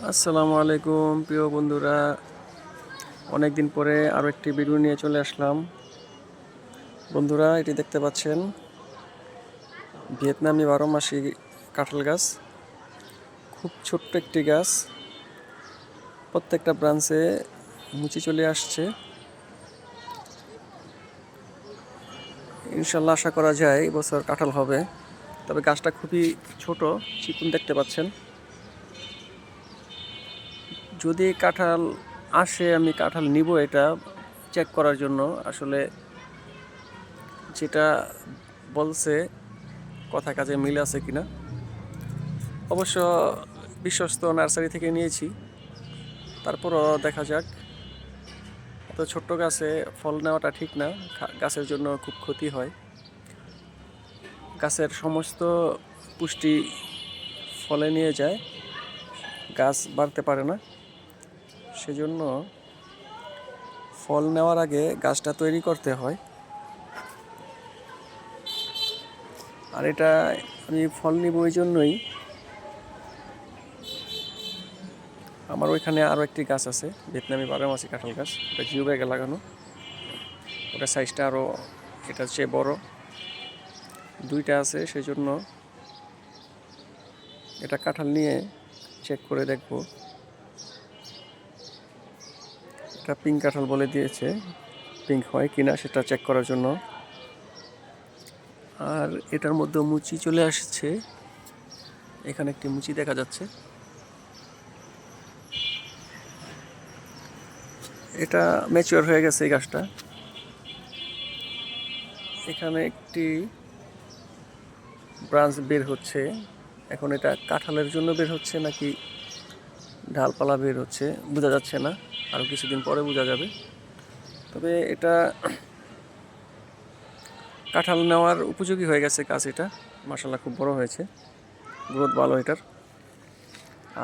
আসসালামু আলাইকুম প্রিয় বন্ধুরা, অনেক দিন পরে আরও একটি ভিডিও নিয়ে চলে আসলাম। বন্ধুরা, এটি দেখতে পাচ্ছেন ভিয়েতনামি 12 মাসি কাঁঠাল গাছ। খুব ছোট্ট একটি গাছ, প্রত্যেকটা ব্রাঞ্চে মুচি চলে আসছে। ইনশাল্লাহ আশা করা যায় এবছর কাঁঠাল হবে। তবে গাছটা খুবই ছোট, চিকুন দেখতে পাচ্ছেন। যদি কাঁঠাল আসে আমি কাঁঠাল নিব, এটা চেক করার জন্য। আসলে যেটা বলছে কথা কাজে মিল আছে কিনা। অবশ্য বিশ্বস্ত নার্সারি থেকে নিয়েছি, তারপরও দেখা যাক। এত ছোট্ট গাছে ফল নেওয়াটা ঠিক না, গাছের জন্য খুব ক্ষতি হয়। গাছের সমস্ত পুষ্টি ফলে নিয়ে যায়, গাছ বাড়তে পারে না। সেজন্য ফল নেওয়ার আগে গাছটা তৈরি করতে হয়। আর এটা আমি ফল নিব ওই জন্যই, আমার ওইখানে আরও একটি গাছ আছে ভিয়েতনামি 12 মাসি কাঁঠাল গাছ। ওটা জিও ব্যাগে লাগানো, ওটা সাইজটা আরও এটার চেয়ে বড়। দুইটা আছে, সেই জন্য এটা কাঁঠাল নিয়ে চেক করে দেখব। এটা পিঙ্ক কাঁঠাল বলে দিয়েছে, পিঙ্ক হয় কিনা সেটা চেক করার জন্য। আর এটার মধ্যে মুচি চলে আসছে, এখানে একটি মুচি দেখা যাচ্ছে। এটা ম্যাচিওর হয়ে গেছে এই গাছটা। এখানে একটি ব্রাঞ্চ বের হচ্ছে। এখন এটা কাঁঠালের জন্য বের হচ্ছে নাকি ডালপালা বের হচ্ছে বোঝা যাচ্ছে না, আরও কিছুদিন পরে বোঝা যাবে। তবে এটা কাঁঠাল নেওয়ার উপযোগী হয়ে গেছে গাছ। এটা মাশাআল্লাহ খুব বড় হয়েছে, গ্রোথ ভালো এটার।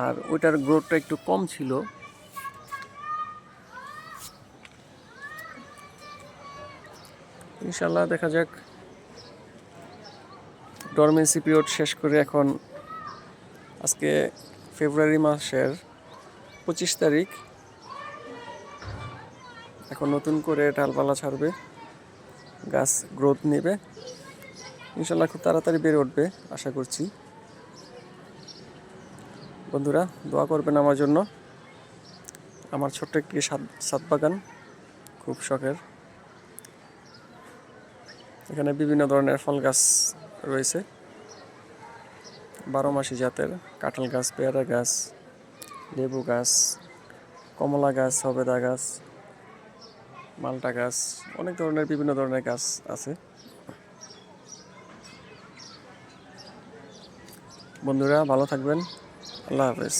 আর ওইটার গ্রোথটা একটু কম ছিল। ইনশাল্লাহ দেখা যাক। ডরমেন্সি পিরিয়ড শেষ করে এখন আজকে ফেব্রুয়ারি মাসের 25 তারিখ, এখন নতুন করে ডালপালা ছাড়বে, গাছ গ্রোথ নেবে। ইনশাল্লাহ খুব তাড়াতাড়ি বেড়ে উঠবে আশা করছি। বন্ধুরা, দোয়া করবেন আমার জন্য। আমার ছোট্ট একটি ছাদ বাগান, খুব শখের। এখানে বিভিন্ন ধরনের ফল গাছ রয়েছে, 12 মাসি জাতের কাঁঠাল গাছ, পেয়ারা গাছ, লেবু গাছ, কমলা গাছ, সবেদা গাছ, মালটা গাছ, অনেক ধরনের বিভিন্ন ধরনের গাছ আছে। বন্ধুরা ভালো থাকবেন, আল্লাহ হাফেজ।